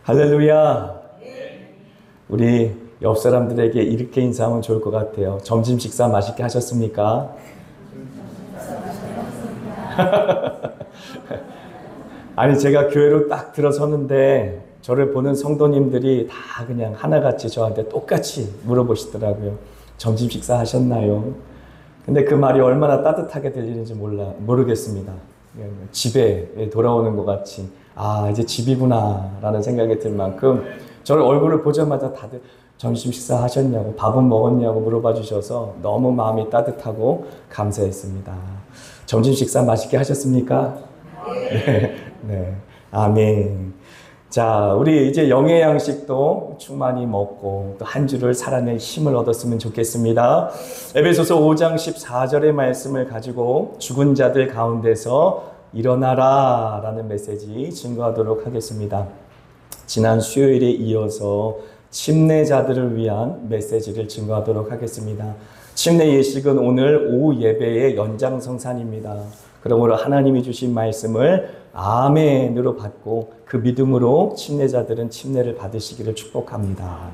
할렐루야. 우리 옆 사람들에게 이렇게 인사하면 좋을 것 같아요. 점심 식사 맛있게 하셨습니까? 아니, 제가 교회로 딱 들어섰는데 저를 보는 성도님들이 다 그냥 하나같이 저한테 똑같이 물어보시더라고요. 점심 식사 하셨나요? 근데 그 말이 얼마나 따뜻하게 들리는지 모르겠습니다. 집에 돌아오는 것 같이, 아, 이제 집이구나 라는 생각이 들 만큼 저를 얼굴을 보자마자 다들 점심 식사 하셨냐고, 밥은 먹었냐고 물어봐 주셔서 너무 마음이 따뜻하고 감사했습니다. 점심 식사 맛있게 하셨습니까? 네. 네. 아멘. 자, 우리 이제 영의 양식도 충만히 먹고 또 한 주를 살아낼 힘을 얻었으면 좋겠습니다. 에베소서 5장 14절의 말씀을 가지고 죽은 자들 가운데서 일어나라 라는 메시지 증거하도록 하겠습니다. 지난 수요일에 이어서 침례자들을 위한 메시지를 증거하도록 하겠습니다. 침례 예식은 오늘 오후 예배의 연장성산입니다. 그러므로 하나님이 주신 말씀을 아멘으로 받고 그 믿음으로 침례자들은 침례를 받으시기를 축복합니다.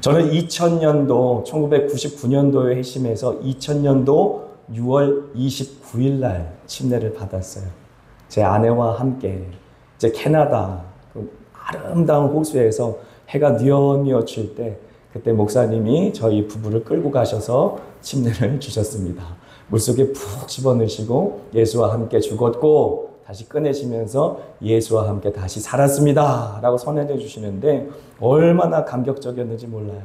저는 2000년도 1999년도에 회심해서 2000년도 6월 29일 날 침례를 받았어요. 제 아내와 함께 이제 캐나다 그 아름다운 호수에서 해가 뉘어뉘어 질 때 그때 목사님이 저희 부부를 끌고 가셔서 침례를 주셨습니다. 물속에 푹 집어넣으시고 예수와 함께 죽었고 다시 꺼내시면서 예수와 함께 다시 살았습니다 라고 선언해 주시는데 얼마나 감격적이었는지 몰라요.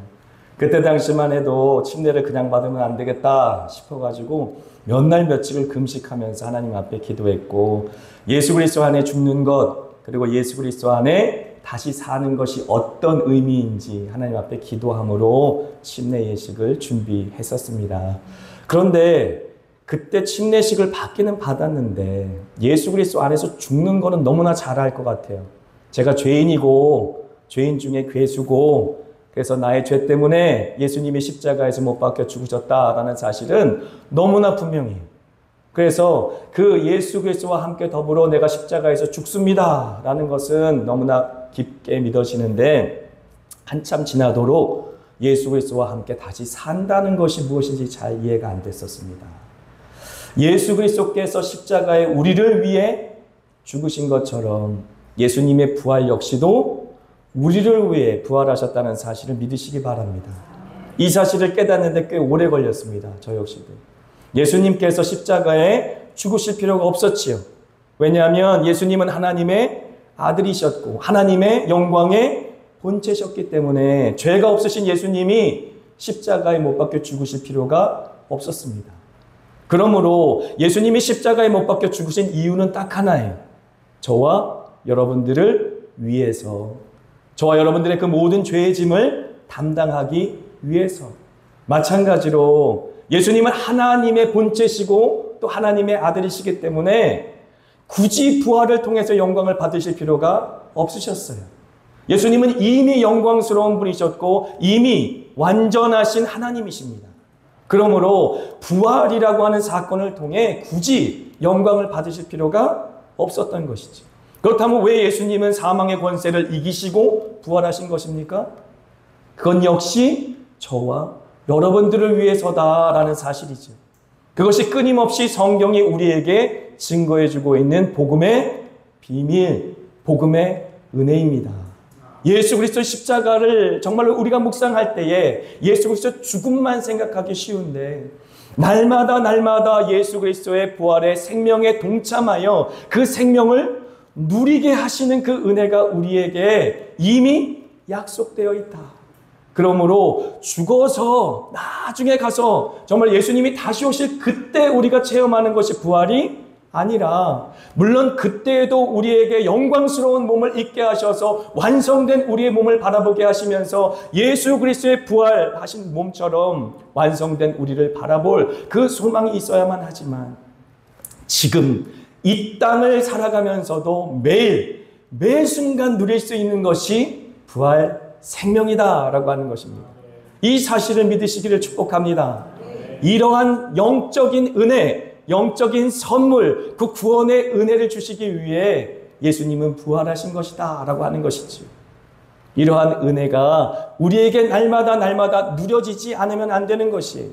그때 당시만 해도 침례를 그냥 받으면 안 되겠다 싶어가지고 몇 날 며칠을 금식하면서 하나님 앞에 기도했고 예수 그리스도 안에 죽는 것 그리고 예수 그리스도 안에 다시 사는 것이 어떤 의미인지 하나님 앞에 기도함으로 침례 예식을 준비했었습니다. 그런데 그때 침례식을 받기는 받았는데 예수 그리스도 안에서 죽는 거는 너무나 잘 알 것 같아요. 제가 죄인이고 죄인 중에 괴수고 그래서 나의 죄 때문에 예수님이 십자가에서 못 박혀 죽으셨다라는 사실은 너무나 분명해요. 그래서 그 예수 그리스도와 함께 더불어 내가 십자가에서 죽습니다 라는 것은 너무나 깊게 믿어지는데 한참 지나도록 예수 그리스도와 함께 다시 산다는 것이 무엇인지 잘 이해가 안 됐었습니다. 예수 그리스도께서 십자가에 우리를 위해 죽으신 것처럼 예수님의 부활 역시도 우리를 위해 부활하셨다는 사실을 믿으시기 바랍니다. 이 사실을 깨닫는데 꽤 오래 걸렸습니다. 저 역시도. 예수님께서 십자가에 죽으실 필요가 없었지요. 왜냐하면 예수님은 하나님의 아들이셨고 하나님의 영광의 본체셨기 때문에 죄가 없으신 예수님이 십자가에 못 박혀 죽으실 필요가 없었습니다. 그러므로 예수님이 십자가에 못 박혀 죽으신 이유는 딱 하나예요. 저와 여러분들을 위해서, 저와 여러분들의 그 모든 죄의 짐을 담당하기 위해서. 마찬가지로 예수님은 하나님의 본체시고 또 하나님의 아들이시기 때문에 굳이 부활을 통해서 영광을 받으실 필요가 없으셨어요. 예수님은 이미 영광스러운 분이셨고 이미 완전하신 하나님이십니다. 그러므로 부활이라고 하는 사건을 통해 굳이 영광을 받으실 필요가 없었던 것이죠. 그렇다면 왜 예수님은 사망의 권세를 이기시고 부활하신 것입니까? 그건 역시 저와 여러분들을 위해서다라는 사실이죠. 그것이 끊임없이 성경이 우리에게 증거해주고 있는 복음의 비밀, 복음의 은혜입니다. 예수 그리스도의 십자가를 정말로 우리가 묵상할 때에 예수 그리스도의 죽음만 생각하기 쉬운데 날마다 예수 그리스도의 부활의 생명에 동참하여 그 생명을 누리게 하시는 그 은혜가 우리에게 이미 약속되어 있다. 그러므로 죽어서 나중에 가서 정말 예수님이 다시 오실 그때 우리가 체험하는 것이 부활이 아니라 물론 그때에도 우리에게 영광스러운 몸을 입게 하셔서 완성된 우리의 몸을 바라보게 하시면서 예수 그리스도의 부활하신 몸처럼 완성된 우리를 바라볼 그 소망이 있어야만 하지만 지금 이 땅을 살아가면서도 매 순간 누릴 수 있는 것이 부활 생명이다라고 하는 것입니다. 이 사실을 믿으시기를 축복합니다. 이러한 영적인 은혜, 영적인 선물, 그 구원의 은혜를 주시기 위해 예수님은 부활하신 것이다 라고 하는 것이죠. 이러한 은혜가 우리에게 날마다 누려지지 않으면 안 되는 것이에요.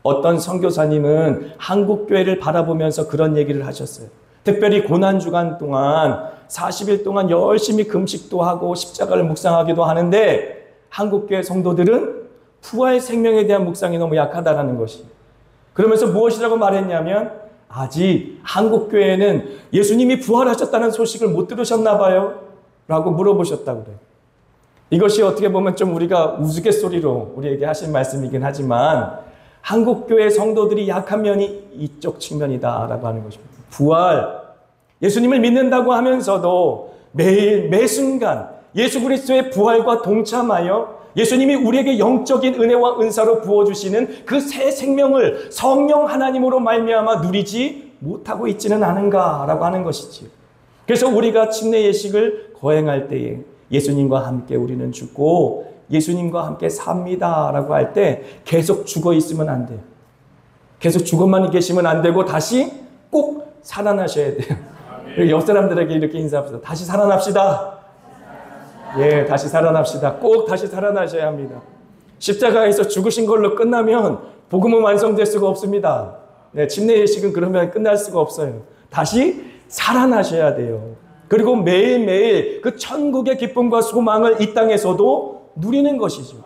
어떤 선교사님은 한국교회를 바라보면서 그런 얘기를 하셨어요. 특별히 고난주간 동안 40일 동안 열심히 금식도 하고 십자가를 묵상하기도 하는데 한국교회 성도들은 부활 생명에 대한 묵상이 너무 약하다라는 것이. 그러면서 무엇이라고 말했냐면 아직 한국교회는 예수님이 부활하셨다는 소식을 못 들으셨나 봐요 라고 물어보셨다고 그래요. 이것이 어떻게 보면 좀 우리가 우스갯소리로 우리에게 하신 말씀이긴 하지만 한국교회 성도들이 약한 면이 이쪽 측면이다라고 하는 것입니다. 부활, 예수님을 믿는다고 하면서도 매일 매 순간 예수 그리스도의 부활과 동참하여 예수님이 우리에게 영적인 은혜와 은사로 부어주시는 그 새 생명을 성령 하나님으로 말미암아 누리지 못하고 있지는 않은가라고 하는 것이지요. 그래서 우리가 침례 예식을 거행할 때에 예수님과 함께 우리는 죽고 예수님과 함께 삽니다라고 할 때 계속 죽어 있으면 안 돼요. 계속 죽어만 계시면 안 되고 다시 꼭 살아나셔야 돼요. 옆 사람들에게 이렇게 인사합시다. 다시 살아납시다. 예, 다시 살아납시다. 꼭 다시 살아나셔야 합니다. 십자가에서 죽으신 걸로 끝나면 복음은 완성될 수가 없습니다. 네, 침례 예식은 그러면 끝날 수가 없어요. 다시 살아나셔야 돼요. 그리고 매일매일 그 천국의 기쁨과 소망을 이 땅에서도 누리는 것이죠.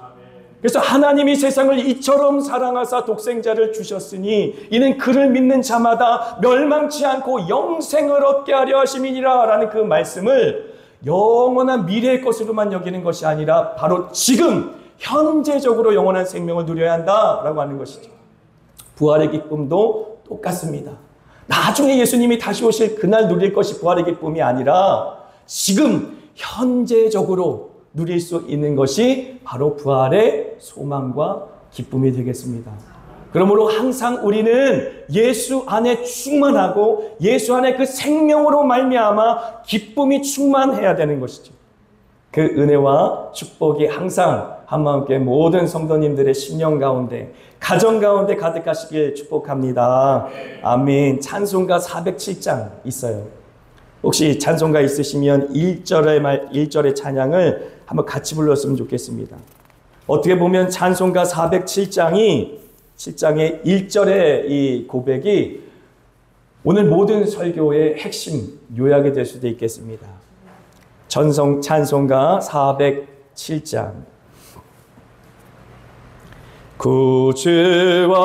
그래서 하나님이 세상을 이처럼 사랑하사 독생자를 주셨으니 이는 그를 믿는 자마다 멸망치 않고 영생을 얻게 하려 하심이니라 라는 그 말씀을 영원한 미래의 것으로만 여기는 것이 아니라 바로 지금 현재적으로 영원한 생명을 누려야 한다라고 하는 것이죠. 부활의 기쁨도 똑같습니다. 나중에 예수님이 다시 오실 그날 누릴 것이 부활의 기쁨이 아니라 지금 현재적으로 누릴 수 있는 것이 바로 부활의 소망과 기쁨이 되겠습니다. 그러므로 항상 우리는 예수 안에 충만하고 예수 안에 그 생명으로 말미암아 기쁨이 충만해야 되는 것이죠. 그 은혜와 축복이 항상 한마음교회 모든 성도님들의 심령 가운데 가정 가운데 가득하시길 축복합니다. 아멘. 찬송가 407장 있어요. 혹시 찬송가 있으시면 1절의 찬양을 한번 같이 불렀으면 좋겠습니다. 어떻게 보면 찬송가 407장이 7장의 1절의 이 고백이 오늘 모든 설교의 핵심 요약이 될 수도 있겠습니다. 찬송가 407장. 구주와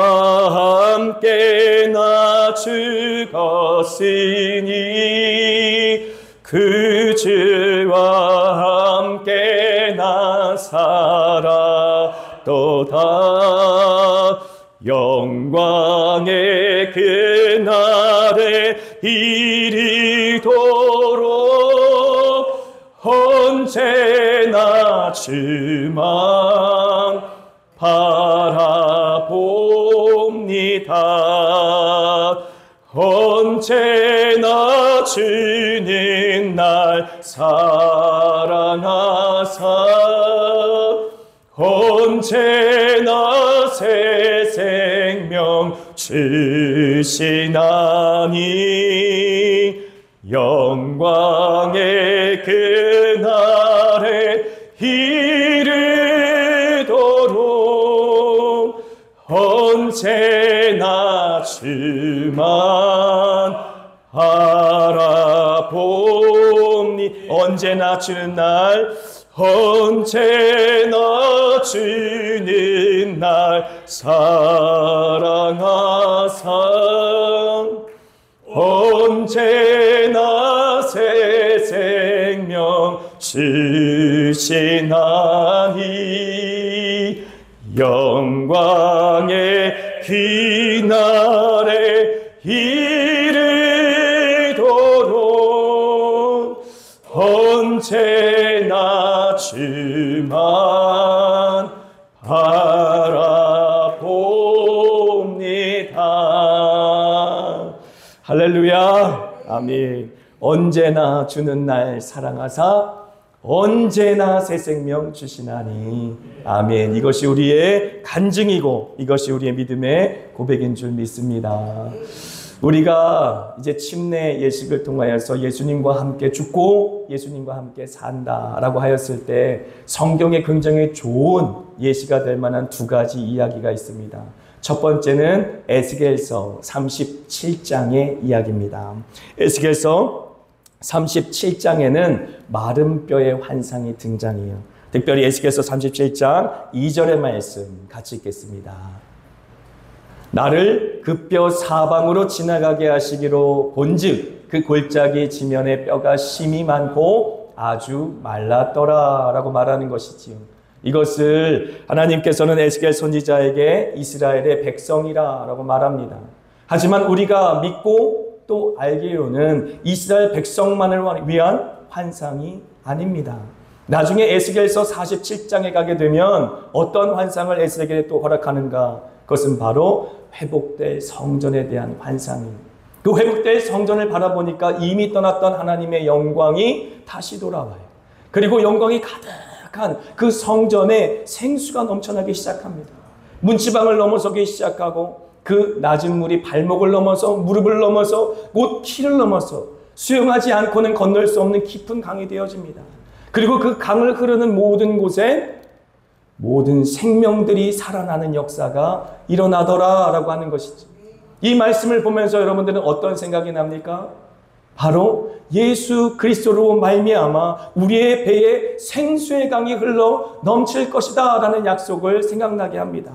함께 나 죽었으니 그 주와 함께 나 살았도다. 영광의 그날에 이르도록 언제나 주만 바라봅니다. 언제나 주는 날 사랑하사 언제나 새 생명 주시나니 영광의 그날에 이르도록 언제나 주만 바라봅니. 언제나 주는 날 언제나 주는 날 사랑하사 언제나 새 생명 주시나니 영광의 그날에 이르도록 언제나 주만 바라봅니다. 할렐루야. 아멘. 언제나 주는 날 사랑하사 언제나 새 생명 주시나니. 아멘. 이것이 우리의 간증이고 이것이 우리의 믿음의 고백인 줄 믿습니다. 우리가 이제 침례 예식을 통하여서 예수님과 함께 죽고 예수님과 함께 산다라고 하였을 때 성경에 굉장히 좋은 예시가 될 만한 두 가지 이야기가 있습니다. 첫 번째는 에스겔서 37장의 이야기입니다. 에스겔서 37장에는 마른 뼈의 환상이 등장해요. 특별히 에스겔서 37장 2절의 말씀 같이 읽겠습니다. 나를 그 뼈 사방으로 지나가게 하시기로 본즉 그 골짜기 지면에 뼈가 심이 많고 아주 말랐더라 라고 말하는 것이지요. 이것을 하나님께서는 에스겔 선지자에게 이스라엘의 백성이라 라고 말합니다. 하지만 우리가 믿고 또 알기로는 이스라엘 백성만을 위한 환상이 아닙니다. 나중에 에스겔서 47장에 가게 되면 어떤 환상을 에스겔에 또 허락하는가? 그것은 바로 회복될 성전에 대한 환상입니다. 그 회복될 성전을 바라보니까 이미 떠났던 하나님의 영광이 다시 돌아와요. 그리고 영광이 가득한 그 성전에 생수가 넘쳐나기 시작합니다. 문지방을 넘어서기 시작하고 그 낮은 물이 발목을 넘어서 무릎을 넘어서 곧 키를 넘어서 수영하지 않고는 건널 수 없는 깊은 강이 되어집니다. 그리고 그 강을 흐르는 모든 곳에 모든 생명들이 살아나는 역사가 일어나더라라고 하는 것이죠. 이 말씀을 보면서 여러분들은 어떤 생각이 납니까? 바로 예수 그리스도로 말미암아 우리의 배에 생수의 강이 흘러 넘칠 것이다 라는 약속을 생각나게 합니다.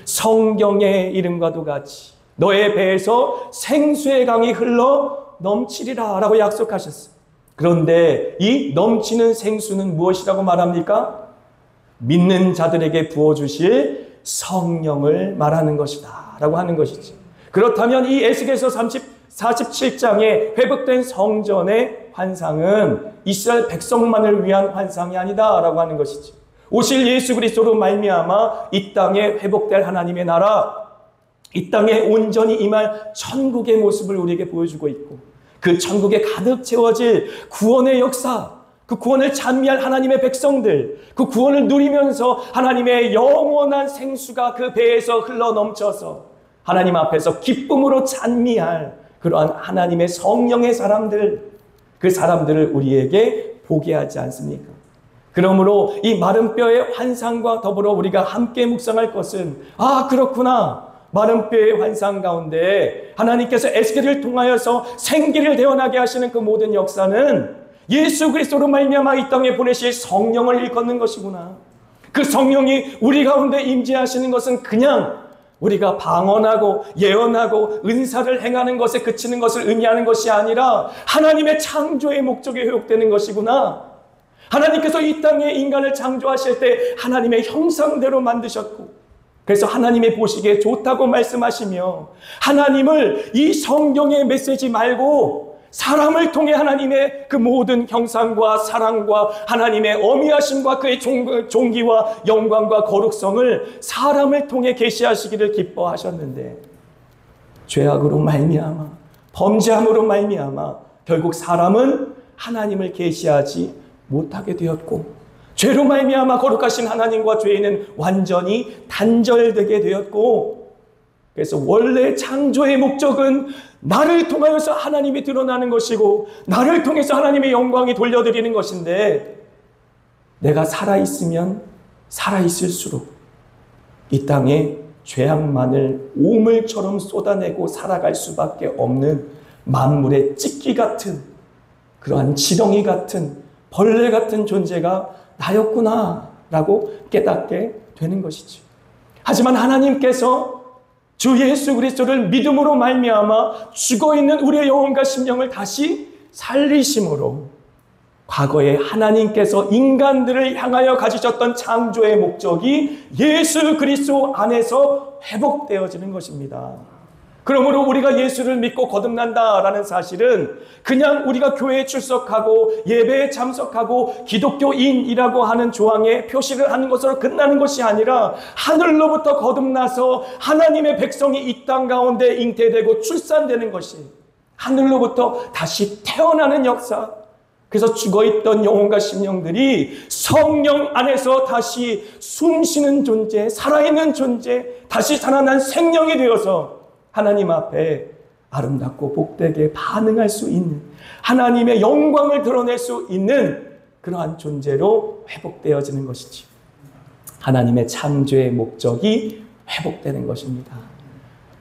성경의 이름과도 같이 너의 배에서 생수의 강이 흘러 넘치리라 라고 약속하셨어요. 그런데 이 넘치는 생수는 무엇이라고 말합니까? 믿는 자들에게 부어주실 성령을 말하는 것이다 라고 하는 것이죠. 그렇다면 이 에스겔서 47장의 회복된 성전의 환상은 이스라엘 백성만을 위한 환상이 아니다 라고 하는 것이죠. 오실 예수 그리스도로 말미암아 이 땅에 회복될 하나님의 나라, 이 땅에 온전히 임할 천국의 모습을 우리에게 보여주고 있고 그 천국에 가득 채워질 구원의 역사, 그 구원을 찬미할 하나님의 백성들, 그 구원을 누리면서 하나님의 영원한 생수가 그 배에서 흘러 넘쳐서 하나님 앞에서 기쁨으로 찬미할 그러한 하나님의 성령의 사람들, 그 사람들을 우리에게 보게 하지 않습니까? 그러므로 이 마른 뼈의 환상과 더불어 우리가 함께 묵상할 것은 그렇구나. 마른 뼈의 환상 가운데 하나님께서 에스겔을 통하여서 생기를 태어나게 하시는 그 모든 역사는 예수 그리스도로 말미암아 이 땅에 보내실 성령을 일컫는 것이구나. 그 성령이 우리 가운데 임재하시는 것은 그냥 우리가 방언하고 예언하고 은사를 행하는 것에 그치는 것을 의미하는 것이 아니라 하나님의 창조의 목적에 회복되는 것이구나. 하나님께서 이 땅에 인간을 창조하실 때 하나님의 형상대로 만드셨고 그래서 하나님의 보시기에 좋다고 말씀하시며 하나님을 이 성경의 메시지 말고 사람을 통해 하나님의 그 모든 형상과 사랑과 하나님의 어미하심과 그의 존귀와 영광과 거룩성을 사람을 통해 계시하시기를 기뻐하셨는데 죄악으로 말미암아 범죄함으로 말미암아 결국 사람은 하나님을 계시하지 못하게 되었고 죄로 말미암아 거룩하신 하나님과 죄인은 완전히 단절되게 되었고 그래서 원래 창조의 목적은 나를 통하여서 하나님이 드러나는 것이고 나를 통해서 하나님의 영광이 돌려드리는 것인데 내가 살아있으면 살아있을수록 이 땅에 죄악만을 오물처럼 쏟아내고 살아갈 수밖에 없는 만물의 찢기 같은 그러한 지렁이 같은 벌레 같은 존재가 나였구나 라고 깨닫게 되는 것이죠. 하지만 하나님께서 주 예수 그리스도를 믿음으로 말미암아 죽어있는 우리의 영혼과 심령을 다시 살리심으로 과거에 하나님께서 인간들을 향하여 가지셨던 창조의 목적이 예수 그리스도 안에서 회복되어지는 것입니다. 그러므로 우리가 예수를 믿고 거듭난다라는 사실은 그냥 우리가 교회에 출석하고 예배에 참석하고 기독교인이라고 하는 조항에 표시를 하는 것으로 끝나는 것이 아니라 하늘로부터 거듭나서 하나님의 백성이 이 땅 가운데 잉태되고 출산되는 것이 하늘로부터 다시 태어나는 역사. 그래서 죽어있던 영혼과 심령들이 성령 안에서 다시 숨쉬는 존재, 살아있는 존재, 다시 살아난 생명이 되어서 하나님 앞에 아름답고 복되게 반응할 수 있는, 하나님의 영광을 드러낼 수 있는 그러한 존재로 회복되어지는 것이지, 하나님의 창조의 목적이 회복되는 것입니다.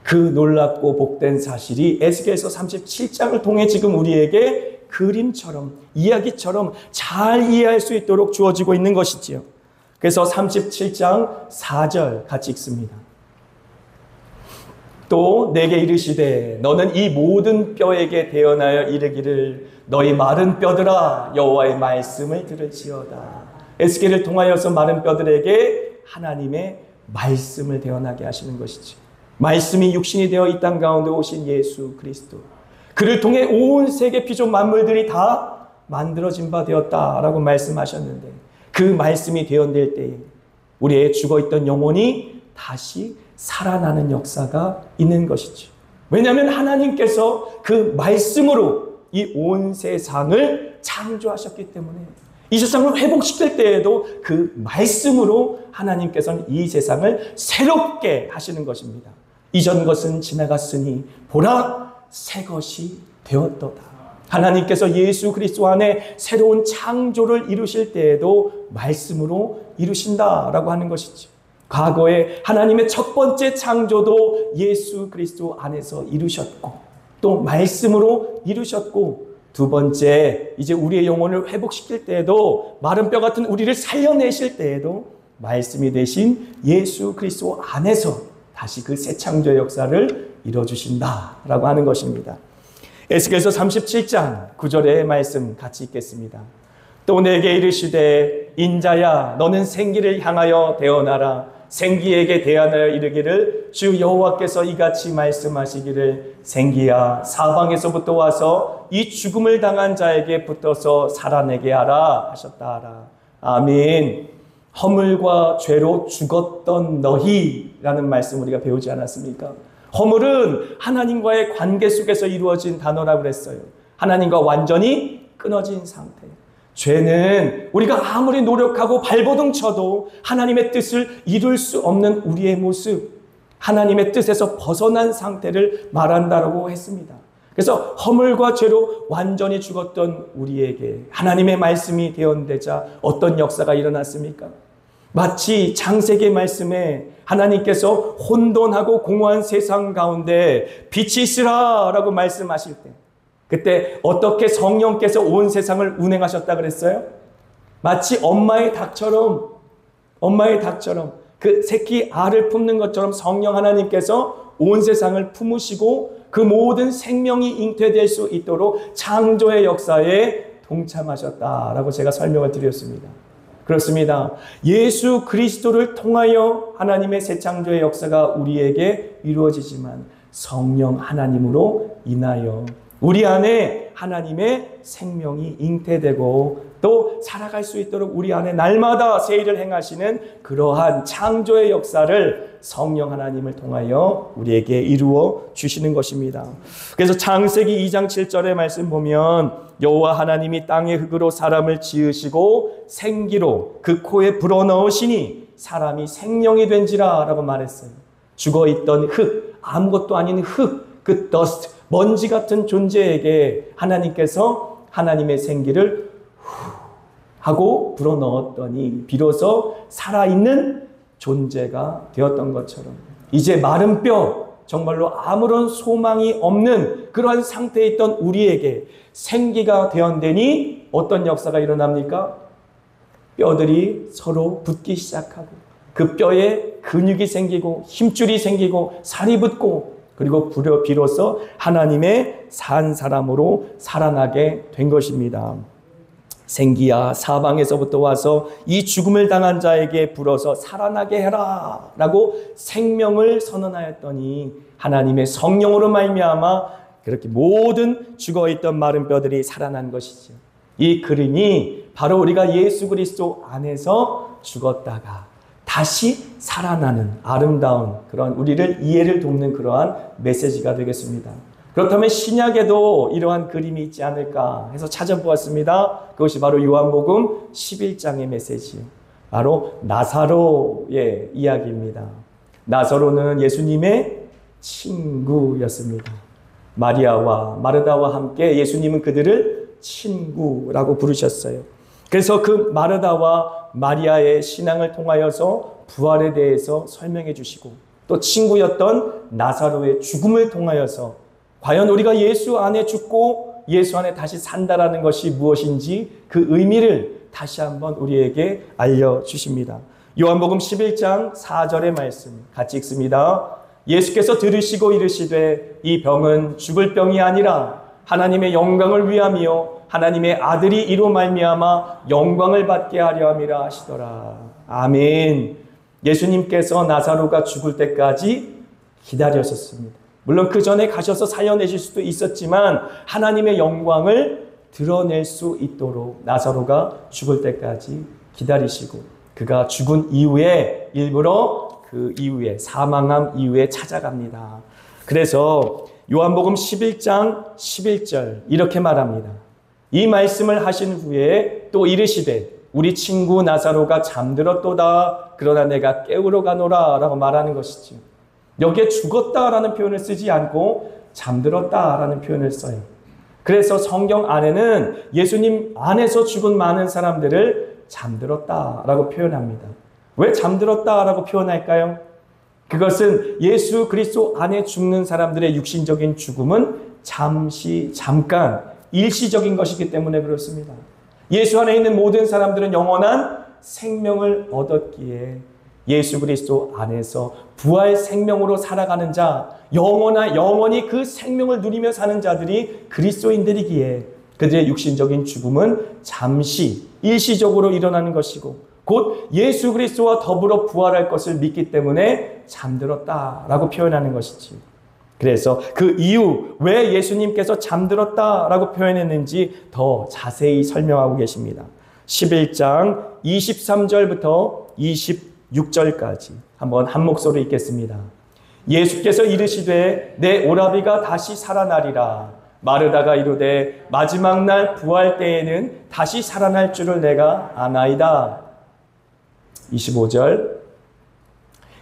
그 놀랍고 복된 사실이 에스겔서 37장을 통해 지금 우리에게 그림처럼, 이야기처럼 잘 이해할 수 있도록 주어지고 있는 것이지요. 그래서 37장 4절 같이 읽습니다. 또 내게 이르시되 너는 이 모든 뼈에게 대언하여 이르기를 너희 마른 뼈들아 여호와의 말씀을 들을지어다. 에스겔을 통하여서 마른 뼈들에게 하나님의 말씀을 대언하게 하시는 것이지. 말씀이 육신이 되어 이 땅 가운데 오신 예수 그리스도, 그를 통해 온 세계 피조 만물들이 다 만들어진 바 되었다라고 말씀하셨는데, 그 말씀이 되어낼 때에 우리의 죽어있던 영혼이 다시 살아나는 역사가 있는 것이죠. 왜냐하면 하나님께서 그 말씀으로 이 온 세상을 창조하셨기 때문에, 이 세상을 회복시킬 때에도 그 말씀으로 하나님께서는 이 세상을 새롭게 하시는 것입니다. 이전 것은 지나갔으니 보라 새 것이 되었도다. 하나님께서 예수 그리스도 안에 새로운 창조를 이루실 때에도 말씀으로 이루신다라고 하는 것이죠. 과거에 하나님의 첫 번째 창조도 예수 그리스도 안에서 이루셨고, 또 말씀으로 이루셨고, 두 번째 이제 우리의 영혼을 회복시킬 때에도, 마른 뼈 같은 우리를 살려내실 때에도 말씀이 되신 예수 그리스도 안에서 다시 그 새 창조의 역사를 이뤄주신다라고 하는 것입니다. 에스겔서 37장 9절의 말씀 같이 읽겠습니다. 또 내게 이르시되 인자야 너는 생기를 향하여 대언하라. 생기에게 대하여 이르기를 주 여호와께서 이같이 말씀하시기를 생기야 사방에서부터 와서 이 죽음을 당한 자에게 붙어서 살아내게 하라 하셨다 하라. 아멘. 허물과 죄로 죽었던 너희라는 말씀 우리가 배우지 않았습니까? 허물은 하나님과의 관계 속에서 이루어진 단어라고 그랬어요. 하나님과 완전히 끊어진 상태. 죄는 우리가 아무리 노력하고 발버둥 쳐도 하나님의 뜻을 이룰 수 없는 우리의 모습, 하나님의 뜻에서 벗어난 상태를 말한다고 했습니다. 그래서 허물과 죄로 완전히 죽었던 우리에게 하나님의 말씀이 되어내자 어떤 역사가 일어났습니까? 마치 창세기 말씀에 하나님께서 혼돈하고 공허한 세상 가운데 빛이 있으라 라고 말씀하실 때, 그때 어떻게 성령께서 온 세상을 운행하셨다 그랬어요? 마치 엄마의 닭처럼 그 새끼 알을 품는 것처럼 성령 하나님께서 온 세상을 품으시고 그 모든 생명이 잉태될 수 있도록 창조의 역사에 동참하셨다라고 제가 설명을 드렸습니다. 그렇습니다. 예수 그리스도를 통하여 하나님의 새 창조의 역사가 우리에게 이루어지지만 성령 하나님으로 인하여 우리 안에 하나님의 생명이 잉태되고 또 살아갈 수 있도록 우리 안에 날마다 새 일을 행하시는 그러한 창조의 역사를 성령 하나님을 통하여 우리에게 이루어 주시는 것입니다. 그래서 창세기 2장 7절의 말씀 보면 여호와 하나님이 땅의 흙으로 사람을 지으시고 생기로 그 코에 불어넣으시니 사람이 생명이 된지라 라고 말했어요. 죽어있던 흙, 아무것도 아닌 흙, 그 더스트, 먼지 같은 존재에게 하나님께서 하나님의 생기를 하고 불어넣었더니 비로소 살아있는 존재가 되었던 것처럼 이제 마른 뼈, 정말로 아무런 소망이 없는 그러한 상태에 있던 우리에게 생기가 되어내니 어떤 역사가 일어납니까? 뼈들이 서로 붙기 시작하고 그 뼈에 근육이 생기고 힘줄이 생기고 살이 붙고 그리고 비로소 하나님의 산 사람으로 살아나게 된 것입니다. 생기야 사방에서부터 와서 이 죽음을 당한 자에게 불어서 살아나게 해라 라고 생명을 선언하였더니 하나님의 성령으로 말미암아 그렇게 모든 죽어있던 마른 뼈들이 살아난 것이죠. 이 그림이 바로 우리가 예수 그리스도 안에서 죽었다가 다시 살아나는 아름다운 그런 우리를 이해를 돕는 그러한 메시지가 되겠습니다. 그렇다면 신약에도 이러한 그림이 있지 않을까 해서 찾아보았습니다. 그것이 바로 요한복음 11장의 메시지, 바로 나사로의 이야기입니다. 나사로는 예수님의 친구였습니다. 마리아와 마르다와 함께 예수님은 그들을 친구라고 부르셨어요. 그래서 그 마르다와 마리아의 신앙을 통하여서 부활에 대해서 설명해 주시고, 또 친구였던 나사로의 죽음을 통하여서 과연 우리가 예수 안에 죽고 예수 안에 다시 산다라는 것이 무엇인지 그 의미를 다시 한번 우리에게 알려주십니다. 요한복음 11장 4절의 말씀 같이 읽습니다. 예수께서 들으시고 이르시되 이 병은 죽을 병이 아니라 하나님의 영광을 위함이요 하나님의 아들이 이로 말미암아 영광을 받게 하려 함이라 하시더라. 아멘. 예수님께서 나사로가 죽을 때까지 기다렸었습니다. 물론 그 전에 가셔서 살려내실 수도 있었지만 하나님의 영광을 드러낼 수 있도록 나사로가 죽을 때까지 기다리시고, 그가 죽은 이후에 일부러 그 이후에 사망한 이후에 찾아갑니다. 그래서 요한복음 11장 11절 이렇게 말합니다. 이 말씀을 하신 후에 또 이르시되 우리 친구 나사로가 잠들었도다. 그러나 내가 깨우러 가노라 라고 말하는 것이죠. 여기에 죽었다라는 표현을 쓰지 않고 잠들었다라는 표현을 써요. 그래서 성경 안에는 예수님 안에서 죽은 많은 사람들을 잠들었다라고 표현합니다. 왜 잠들었다라고 표현할까요? 그것은 예수 그리스도 안에 죽는 사람들의 육신적인 죽음은 잠시, 잠깐, 일시적인 것이기 때문에 그렇습니다. 예수 안에 있는 모든 사람들은 영원한 생명을 얻었기에 예수 그리스도 안에서 부활 생명으로 살아가는 자, 영원히 그 생명을 누리며 사는 자들이 그리스도인들이기에 그들의 육신적인 죽음은 잠시, 일시적으로 일어나는 것이고 곧 예수 그리스도와 더불어 부활할 것을 믿기 때문에 잠들었다라고 표현하는 것이지. 그래서 그 이유 왜 예수님께서 잠들었다라고 표현했는지 더 자세히 설명하고 계십니다. 11장 23절부터 26절까지 한번 한 목소리로 읽겠습니다. 예수께서 이르시되 내 오라비가 다시 살아나리라. 마르다가 이르되 마지막 날 부활 때에는 다시 살아날 줄을 내가 아나이다. 25절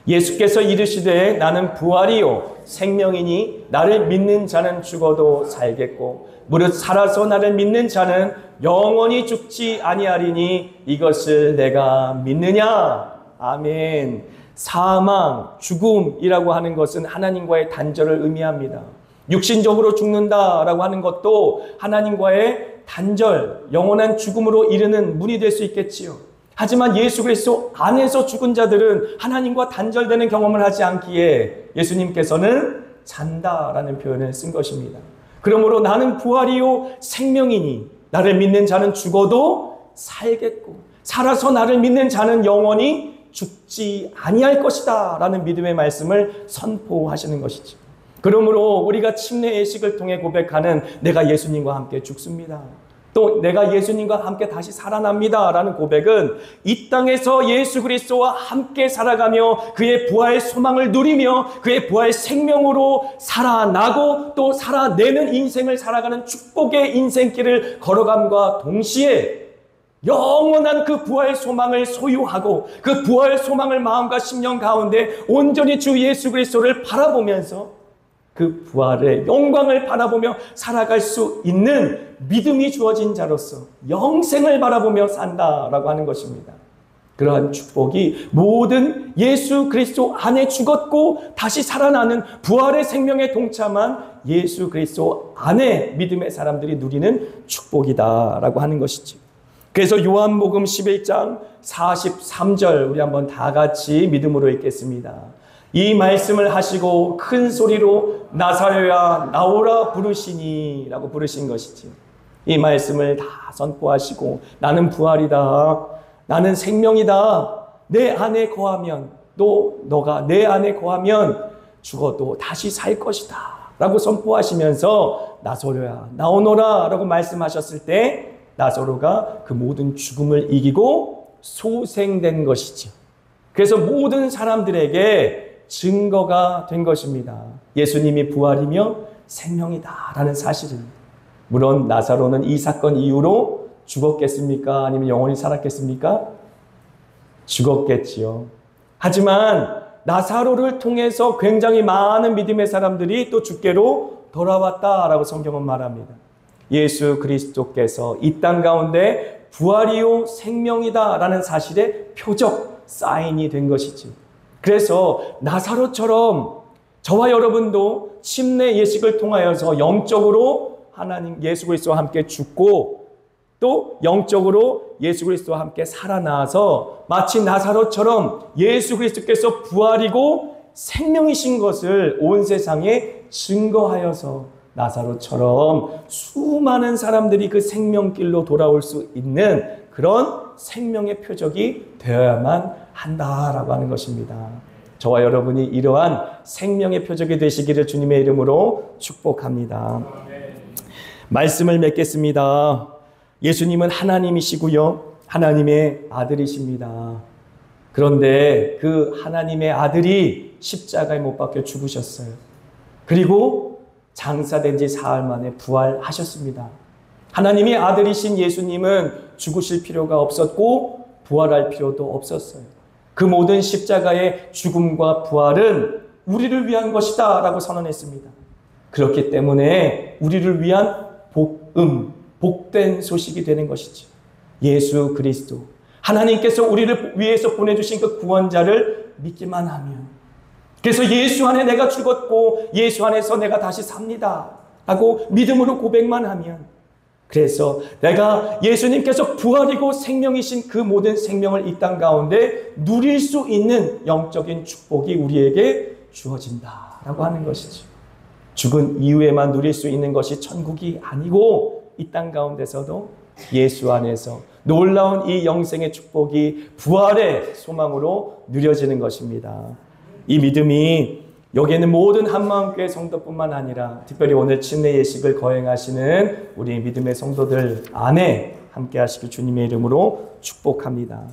예수께서 이르시되 나는 부활이요 생명이니 나를 믿는 자는 죽어도 살겠고 무릇 살아서 나를 믿는 자는 영원히 죽지 아니하리니 이것을 내가 믿느냐. 아멘. 사망, 죽음이라고 하는 것은 하나님과의 단절을 의미합니다. 육신적으로 죽는다라고 하는 것도 하나님과의 단절, 영원한 죽음으로 이르는 문이 될 수 있겠지요. 하지만 예수 그리스도 안에서 죽은 자들은 하나님과 단절되는 경험을 하지 않기에 예수님께서는 잔다라는 표현을 쓴 것입니다. 그러므로 나는 부활이요 생명이니 나를 믿는 자는 죽어도 살겠고 살아서 나를 믿는 자는 영원히 죽지 아니할 것이다 라는 믿음의 말씀을 선포하시는 것이죠. 그러므로 우리가 침례 예식을 통해 고백하는 내가 예수님과 함께 죽습니다. 또 내가 예수님과 함께 다시 살아납니다 라는 고백은 이 땅에서 예수 그리스도와 함께 살아가며 그의 부활 소망을 누리며 그의 부활 생명으로 살아나고 또 살아내는 인생을 살아가는 축복의 인생길을 걸어감과 동시에 영원한 그 부활 소망을 소유하고 그 부활 소망을 마음과 심령 가운데 온전히 주 예수 그리스도를 바라보면서 그 부활의 영광을 바라보며 살아갈 수 있는 믿음이 주어진 자로서 영생을 바라보며 산다라고 하는 것입니다. 그러한 축복이 모든 예수 그리스도 안에 죽었고 다시 살아나는 부활의 생명에 동참한 예수 그리스도 안에 믿음의 사람들이 누리는 축복이다라고 하는 것이죠. 그래서 요한복음 11장 43절 우리 한번 다 같이 믿음으로 읽겠습니다. 이 말씀을 하시고 큰 소리로 나사로야 나오라 부르시니 라고 부르신 것이지. 이 말씀을 다 선포하시고 나는 부활이다. 나는 생명이다. 내 안에 거하면 또 너가 내 안에 거하면 죽어도 다시 살 것이다 라고 선포하시면서 나사로야 나오너라 라고 말씀하셨을 때 나사로가 그 모든 죽음을 이기고 소생된 것이죠. 그래서 모든 사람들에게 증거가 된 것입니다. 예수님이 부활이며 생명이다라는 사실입니다. 물론 나사로는 이 사건 이후로 죽었겠습니까? 아니면 영원히 살았겠습니까? 죽었겠지요. 하지만 나사로를 통해서 굉장히 많은 믿음의 사람들이 또 주께로 돌아왔다라고 성경은 말합니다. 예수 그리스도께서 이 땅 가운데 부활이요 생명이다라는 사실의 표적, 사인이 된 것이지. 그래서 나사로처럼 저와 여러분도 침례 예식을 통하여서 영적으로 하나님 예수 그리스도와 함께 죽고 또 영적으로 예수 그리스도와 함께 살아나서 마치 나사로처럼 예수 그리스도께서 부활이고 생명이신 것을 온 세상에 증거하여서 나사로처럼 수많은 사람들이 그 생명길로 돌아올 수 있는 그런 생명의 표적이 되어야만 한다라고 하는 것입니다. 저와 여러분이 이러한 생명의 표적이 되시기를 주님의 이름으로 축복합니다. 말씀을 맺겠습니다. 예수님은 하나님이시고요. 하나님의 아들이십니다. 그런데 그 하나님의 아들이 십자가에 못 박혀 죽으셨어요. 그리고 장사된 지 사흘 만에 부활하셨습니다. 하나님의 아들이신 예수님은 죽으실 필요가 없었고 부활할 필요도 없었어요. 그 모든 십자가의 죽음과 부활은 우리를 위한 것이다 라고 선언했습니다. 그렇기 때문에 우리를 위한 복된 소식이 되는 것이죠. 예수 그리스도 하나님께서 우리를 위해서 보내주신 그 구원자를 믿기만 하면, 그래서 예수 안에 내가 죽었고 예수 안에서 내가 다시 삽니다 라고 믿음으로 고백만 하면, 그래서 내가 예수님께서 부활이고 생명이신 그 모든 생명을 이 땅 가운데 누릴 수 있는 영적인 축복이 우리에게 주어진다라고 하는 것이죠. 죽은 이후에만 누릴 수 있는 것이 천국이 아니고 이 땅 가운데서도 예수 안에서 놀라운 이 영생의 축복이 부활의 소망으로 누려지는 것입니다. 이 믿음이 여기에는 모든 한마음교회 성도뿐만 아니라 특별히 오늘 침례 예식을 거행하시는 우리 믿음의 성도들 안에 함께 하시길 주님의 이름으로 축복합니다.